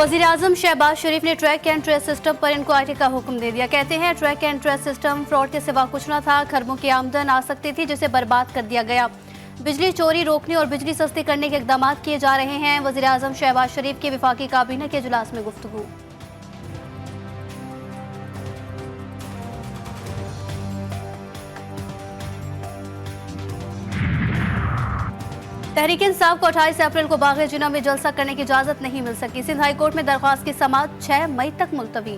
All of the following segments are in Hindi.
वज़ीर आज़म शहबाज शरीफ ने ट्रैक एंड ट्रेस सिस्टम पर इंक्वायरी का हुक्म दे दिया। कहते हैं track and trace system fraud के सिवा कुछ न था। खरबों की आमदन आ सकती थी जिसे बर्बाद कर दिया गया। बिजली चोरी रोकने और बिजली सस्ती करने के इकदाम किए जा रहे हैं। वज़ीर आज़म शहबाज शरीफ की वफाकी काबीना के इजलास में गुफ्तगू। तहरीक इंसाफ को 28 अप्रैल को बाग़ जिना में जलसा करने की इजाजत नहीं मिल सकी। सिंध हाई कोर्ट में दरख्वास्त की समाअत 6 मई तक मुलतवी।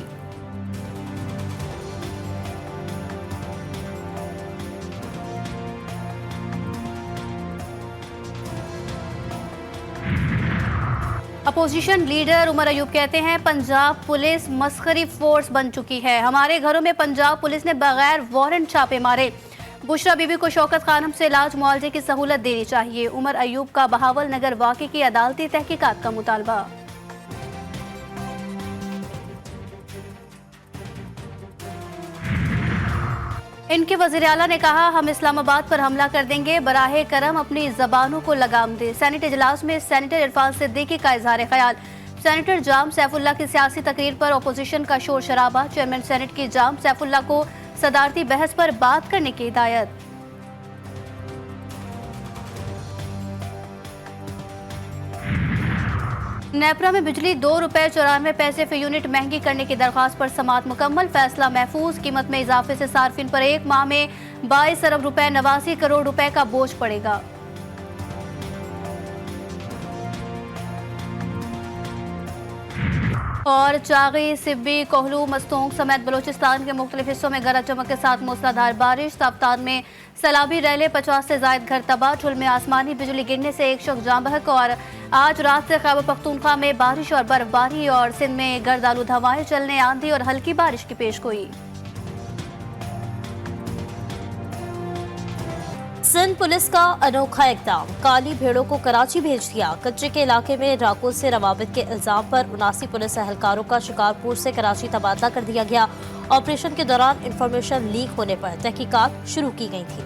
अपोजिशन लीडर उमर अयूब कहते हैं पंजाब पुलिस मस्खरी फोर्स बन चुकी है। हमारे घरों में पंजाब पुलिस ने बगैर वारंट छापे मारे। बुशरा बीबी को शौकत खानम से इलाज मुआवजे की सहूलत देनी चाहिए। उमर अयूब का बहावल नगर वाक़े की अदालती तहकीकात का मुतालबा। इनके वज़ीर आला ने कहा हम इस्लामाबाद पर हमला कर देंगे, बराहे करम अपनी जबानों को लगाम दे। सेनेट इजलास में सेनेटर इरफान सिद्दीकी का इजहार ख्याल। सेनेटर जाम सैफुल्लाह की सियासी तकरीर पर अपोजिशन का शोर शराबा। चेयरमैन सेनेट की जाम सैफुल्लाह को सदारती बहस पर बात करने की हिदायत। नेपरा में बिजली ₹2.94 फी यूनिट महंगी करने की दरख्वास्त पर समाअत मुकम्मल। फैसला महफूज। कीमत में इजाफे से सार्फिन पर एक माह में 22 अरब रुपए 89 करोड़ रुपए का बोझ पड़ेगा। और चागी, सिब्बी, कोहलू, मस्तूंग समेत बलूचिस्तान के मुख्तलिफ हिस्सों में गरज चमक के साथ मूसलाधार बारिश। ताफ्तान में सैलाबी रैले, 50 से जायद घर तबाह। ठुल में आसमानी बिजली गिरने से एक शख्स जाँ बहक। और आज रात से खैबर पख्तूनख्वा में बारिश और बर्फबारी और सिंध में गर्द आलूद हवाएं चलने, आंधी और हल्की बारिश की पेशगोई। सिंध पुलिस का अनोखा इकदाम, काली भेड़ों को कराची भेज दिया। कच्चे के इलाके में डाकुओं से रवाबित के इल्जाम पर 79 पुलिस एहलकारों का शिकारपुर से कराची तबादला कर दिया गया। ऑपरेशन के दौरान इंफॉर्मेशन लीक होने पर तहकीकात शुरू की गई थी।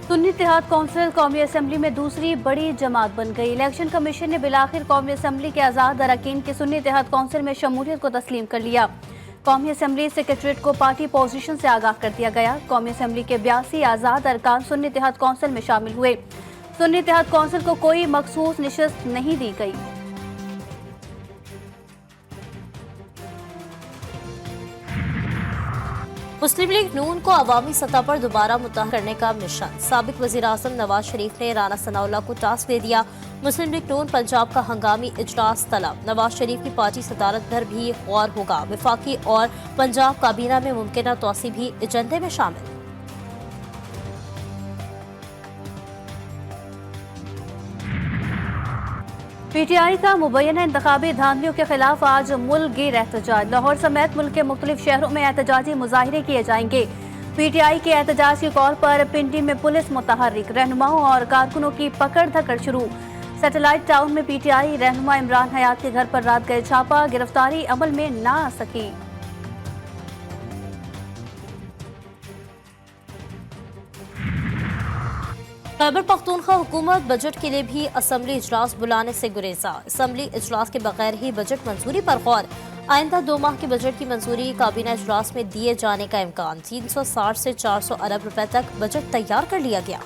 सुन्नी इत्तेहाद कौंसिल कौमी असम्बली में दूसरी बड़ी जमात बन गई। इलेक्शन कमीशन ने बिलाखिर कौमी असम्बली के आज़ाद अरकान की सुन्नी इत्तेहाद कौंसिल में शमूलियत को तस्लीम कर लिया। कौमी असम्बली सेक्रेटरीट को पार्टी पोजीशन से आगाह कर दिया गया। कौमी असम्बली के 82 आज़ाद अरकान सुन्नी इत्तेहाद कौंसिल में शामिल हुए। सुन्नी इत्तेहाद कौंसिल को कोई मखसूस निशस्त नहीं दी गई। मुस्लिम लीग नून को अवामी सतह पर दोबारा मुत्तहद करने का मिशन। साबिक वज़ीर आज़म नवाज शरीफ ने राना सनाउल्लाह को टास्क दे दिया। मुस्लिम लीग नून पंजाब का हंगामी इजलास तलब। नवाज शरीफ की पार्टी सदारत पर भी गौर होगा। वफाकी और पंजाब काबीना में मुमकिन तोसी भी एजेंडे में शामिल। PTI का मुबैना इंतखाबी धांधलियों के खिलाफ आज मुल्क गिर एहतजाज। लाहौर समेत मुल्क के मुख्तलिफ शहरों में एहतजाजी मुजाहिरे किए जाएंगे। PTI के एहतजाज की कॉल पर पिंडी में पुलिस मुतहर्रिक। रहनुमाओं और कारकुनों की पकड़ धकड़ शुरू। सैटेलाइट टाउन में PTI रहनुमा इमरान हयात के घर पर रात गए छापा। गिरफ्तारी अमल में ना आ सकी। खैबर पख्तूनख्वा हुकूमत बजट के लिए भी असम्बली इजलास बुलाने से गुरेजा। असम्बली इजलास के बगैर ही बजट मंजूरी पर गौर। आइंदा 2 माह के बजट की मंजूरी काबीना इजलास में दिए जाने का इम्कान। 360 से 400 अरब रुपए तक बजट तैयार कर लिया गया।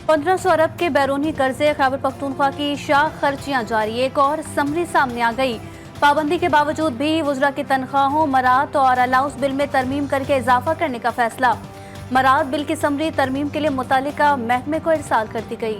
₹1500 अरब के बैरूनी कर्जे। खैबर पख्तूनख्वा की शाख खर्चियां जारी। एक और समरी सामने आ गई। पाबंदी के बावजूद भी वुज़रा की तनख्वाहों, मरात और अलाउंस बिल में तरमीम करके इजाफा करने का फैसला। मरात बिल की समरी तरमीम के लिए मुतालिका महकमे को इरसाल कर दी गई।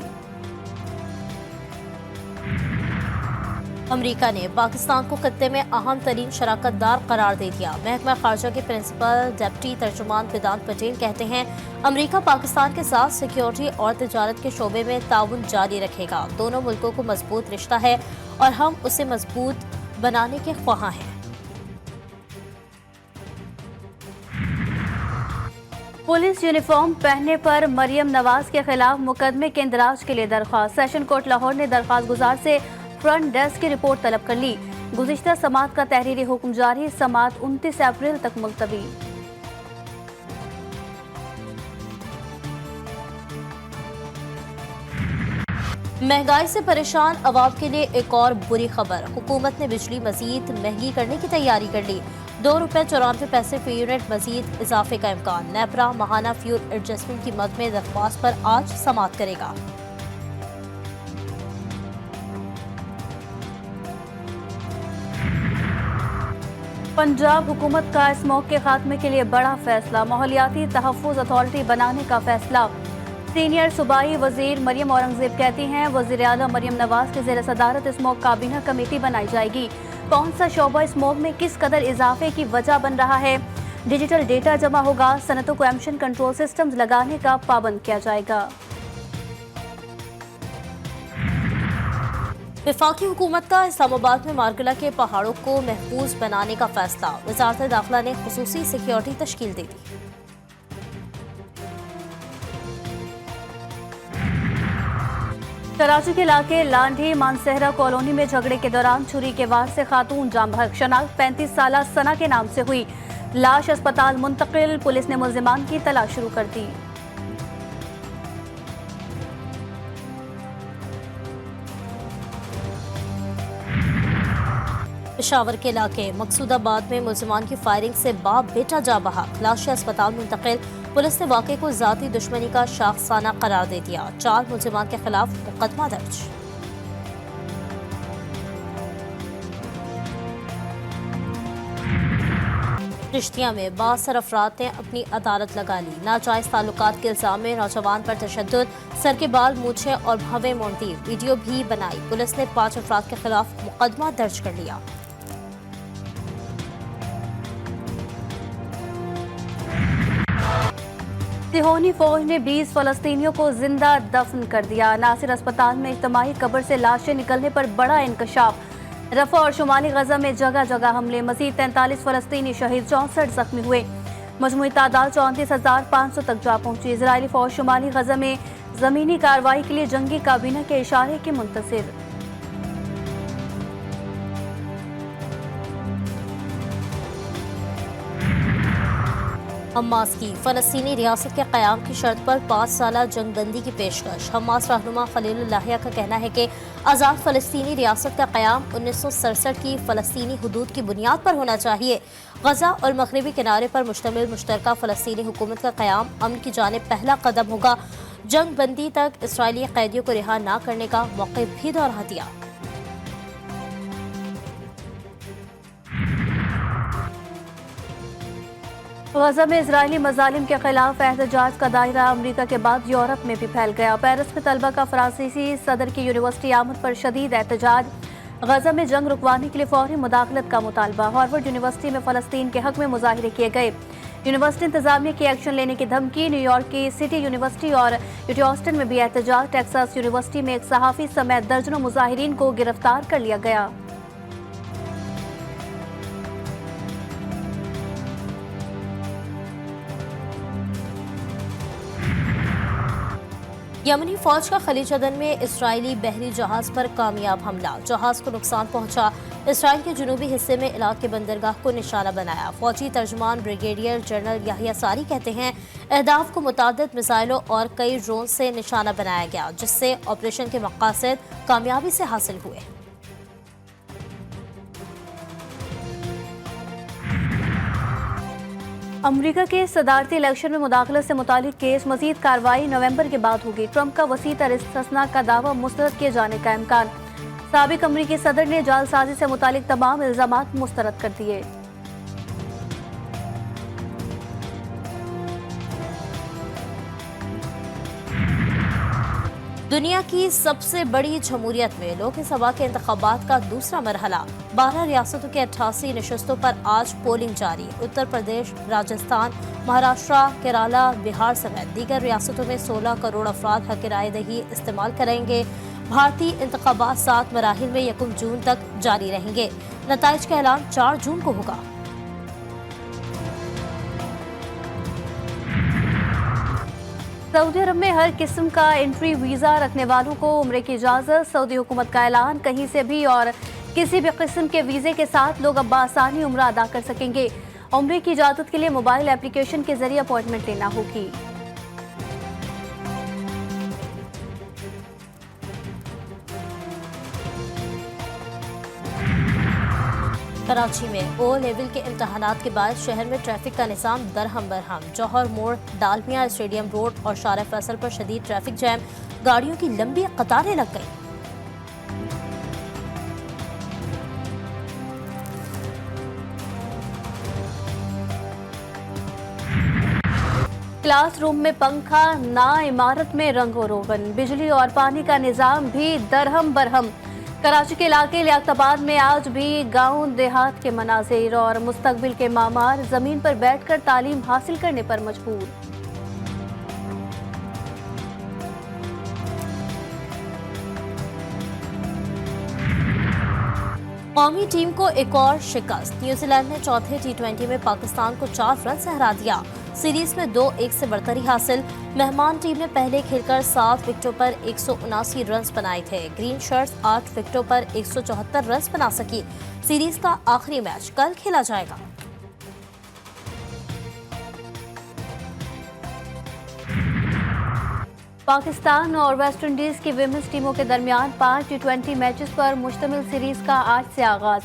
अमरीका ने पाकिस्तान को खत्ते में अहम तरीन शराकतदार करार दे दिया। महकमा खारजा के प्रिंसिपल डेप्टी तर्जुमान वेदांत पटेल कहते हैं अमरीका पाकिस्तान के साथ सिक्योरिटी और तिजारत के शोबे में ताउन जारी रखेगा। दोनों मुल्कों को मजबूत रिश्ता है और हम उसे मजबूत बनाने के ख्वाहां हैं। पुलिस यूनिफॉर्म पहनने पर मरियम नवाज के खिलाफ मुकदमे के इंदराज के लिए दरख्वास्त। सेशन कोर्ट लाहौर ने दरख्वास्त गुजार से फ्रंट डेस्क की रिपोर्ट तलब कर ली। गुज़िश्ता समात का तहरीरी हुक्म जारी, समात 29 अप्रैल तक मुलतवी। महंगाई से परेशान अवाम के लिए एक और बुरी खबर। हुकूमत ने बिजली मजीद महंगी करने की तैयारी कर ली। ₹2.94 फी यूनिट मजीद इजाफे का इम्कान। नेपरा माहाना फ्यूल एडजस्टमेंट की मद में दरख्वास्त पर आज समाअत करेगा। पंजाब हुकूमत का स्मोक के खात्मे के लिए बड़ा फैसला, माहौलियाती तहफ़्फ़ुज़ अथॉरिटी बनाने का फैसला। सीनियर सूबाई वजीर मरियम औरंगजेब कहती हैं, वज़ीर आला मरियम नवाज के ज़ेर सदारत स्मोक काबीना कमेटी बनाई जाएगी। कौन सा शोबा स्मोक में किस कदर इजाफे की वजह बन रहा है, डिजिटल डेटा जमा होगा, सनतों को एमिशन कंट्रोल सिस्टम्स लगाने का पाबंद किया जाएगा। वफाकी हुकूमत का इस्लामाबाद में मारगला के पहाड़ों को महफूज बनाने का फैसला। वजारत दाखिला ने खुसूसी सिक्योरिटी तश्कील दे दी। कराची के इलाके लांढी मानसहरा कॉलोनी में झगड़े के दौरान छुरी के वार से खातून जाम बहक। शनाख्त 35 साला सना के नाम से हुई, लाश अस्पताल मुंतकिल। पुलिस ने मुल्जिमान की तलाश शुरू कर दी। पेशावर के इलाके मकसूदाबाद में मुल्जिमान की फायरिंग से बाप बेटा जा बहक, लाश अस्पताल मुंतकिल। पुलिस ने वाक़े को ज़ाती दुश्मनी का शाखसाना करार दे दिया। 4 मुल्जिमान के खिलाफ मुकदमा दर्ज। रिश्तिया में 62 अफराद ने अपनी अदालत लगा ली। नाजायज ताल्लुकात के इल्जाम में नौजवान पर तशद्दुद, सर के बाल मूछे और भवें मोड़ती वीडियो भी बनाई। पुलिस ने 5 अफराद के खिलाफ मुकदमा दर्ज कर लिया। सिहोनी फौज ने 20 फलस्तीनियों को जिंदा दफन कर दिया। नासिर अस्पताल में इज्तिमाई कब्र से लाशें निकलने पर बड़ा इंकशाफ। रफा और शुमाली गजा में जगह जगह हमले, मजीद 43 फलस्तीनी शहीद, 64 जख्मी हुए। मजमूई तादाद 34,500 तक जा पहुंची। इजरायली फौज शुमाली गजा में जमीनी कार्रवाई के लिए जंगी काबीना के इशारे के मुंतजिर। हमास की फलस्तीनी रियासत के क़याम की शर्त पर 5 साला जंगबंदी की पेशकश। हमास रहनुमा खलीलुल्लाह का कहना है कि आज़ाद फलस्तीनी रियासत का क़याम 1967 की फलस्तीनी हुदूद की बुनियाद पर होना चाहिए। गजा और मगरबी किनारे पर मुश्तमिल मुश्तरका फलस्तीनी हुकूमत का क़याम अमन की जानिब पहला कदम होगा। जंगबंदी तक इसराइली कैदियों को रिहा न करने का मौक़िफ़ भी दोहरा दिया। गजा में इजरायली मजालिम के खिलाफ एहतजाज का दायरा अमरीका के बाद यूरोप में भी फैल गया। पेरिस में तलबा का फ्रांसीसी सदर की यूनिवर्सिटी आमद पर शदीद एहतजाज। गजा में जंग रुकवाने के लिए फौरी मुदाखलत का मुतालबा। हार्वर्ड यूनिवर्सिटी में फलस्तीन के हक में मुजाहिरे किए गए। यूनिवर्सिटी इंतजामिया की एक्शन लेने की धमकी। न्यूयॉर्क की सिटी यूनिवर्सिटी और ह्यूस्टन में भी एहतजाज। टेक्सास यूनिवर्सिटी में एक सहाफ़ी समेत दर्जनों मुजाहिरीन को गिरफ्तार कर लिया गया। यमनी फौज का खलीज अदन में इसराइली बहरी जहाज पर कामयाब हमला। जहाज को नुकसान पहुंचा। इसराइल के जुनूबी हिस्से में इलाके बंदरगाह को निशाना बनाया। फौजी तर्जुमान ब्रिगेडियर जनरल याहिया सारी कहते हैं, अहदाफ को मुतादिद मिसाइलों और कई ड्रोन से निशाना बनाया गया, जिससे ऑपरेशन के मकासद कामयाबी से हासिल हुए। अमरीका के सदारती इलेक्शन में मुदाखलत से मुतालिक केस मजीद कार्रवाई नवंबर के बाद होगी। ट्रंप का वसी तर इस्तिस्ना का दावा मुस्तरद किए जाने का इम्कान। साबिक अमरीकी सदर ने जालसाजी से मुतालिक तमाम इल्जामात मुस्तरद कर दिए। दुनिया की सबसे बड़ी जमहूरियत में लोकसभा के इंतखाबात का दूसरा मरहला। 12 रियासतों के 88 नशस्तों पर आज पोलिंग जारी। उत्तर प्रदेश, राजस्थान, महाराष्ट्र, केरला, बिहार समेत दीगर रियासतों में 16 करोड़ अफराद हक राय दही इस्तेमाल करेंगे। भारतीय इंतखाबात 7 मराहिल में 1 जून तक जारी रहेंगे। नताइज का ऐलान 4 जून को होगा। सऊदी अरब में हर किस्म का एंट्री वीज़ा रखने वालों को उम्रे की इजाज़त। सऊदी हुकूमत का ऐलान, कहीं से भी और किसी भी किस्म के वीजे के साथ लोग अब बआसानी उम्रा अदा कर सकेंगे। उम्रे की इजाजत के लिए मोबाइल एप्लीकेशन के जरिए अपॉइंटमेंट लेना होगी। कराची में ओ लेवल के इम्तहानात के बाद शहर में ट्रैफिक का निज़ाम दरहम बरहम। जौहर मोड़, डालमिया स्टेडियम रोड और शारा फैसल पर शदीद ट्रैफिक जैम, गाड़ियों की लंबी कतारें लग गई। क्लासरूम में पंखा ना, इमारत में रंगो रोगन, बिजली और पानी का निज़ाम भी दरहम बरहम। कराची के इलाके लियाकताबाद में आज भी गांव देहात के मनाजिर और मुस्तकबिल के मामार जमीन पर बैठकर तालीम हासिल करने पर मजबूर। कौमी टीम को एक और शिकस्त। न्यूजीलैंड ने चौथे T20 में पाकिस्तान को 4 रन से हरा दिया। सीरीज में 2-1 से बढ़तरी हासिल। मेहमान टीम ने पहले खेलकर 7 विकेटों पर 179 रन बनाए थे। ग्रीन शर्ट्स 8 विकेटों पर 174 रन बना सकी। सीरीज का आखिरी मैच कल खेला जाएगा। पाकिस्तान और वेस्ट इंडीज की विमेंस टीमों के दरमियान 5 T20 मैचेस पर मुश्तमिल सीरीज का आज से आगाज।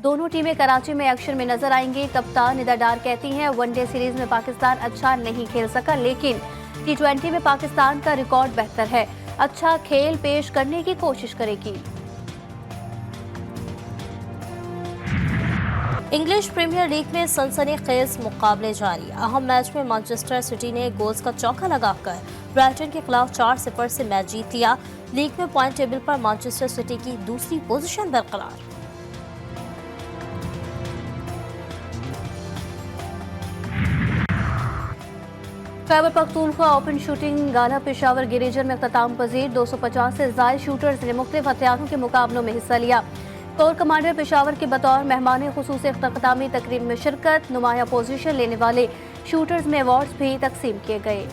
दोनों टीमें कराची में एक्शन में नजर आएंगी। कप्तान निदा डार कहती हैं वनडे सीरीज में पाकिस्तान अच्छा नहीं खेल सका, लेकिन T20 में पाकिस्तान का रिकॉर्ड बेहतर है, अच्छा खेल पेश करने की कोशिश करेगी। इंग्लिश प्रीमियर लीग में सनसनीखेज मुकाबले जारी। अहम मैच में मैनचेस्टर सिटी ने गोल्स का चौका लगाकर ब्राइटन के खिलाफ 4-0 से मैच जीत लिया। लीग में पॉइंट टेबल पर मैनचेस्टर सिटी की दूसरी पोजीशन बरकरार। खैबर पख्तूनख्वा ओपन शूटिंग गाला पेशावर गिरिजन में अख्ताम पजीर 250 से ज्यादा शूटर्स ने मुख्तलिफ हथियारों के मुकाबलों में हिस्सा लिया। कोर कमांडर पेशावर के बतौर मेहमान खुसूसी अख्तामी तकरीब में शिरकत। नुमाया पोजीशन लेने वाले शूटर्स में अवार्ड्स भी तकसीम किए गए।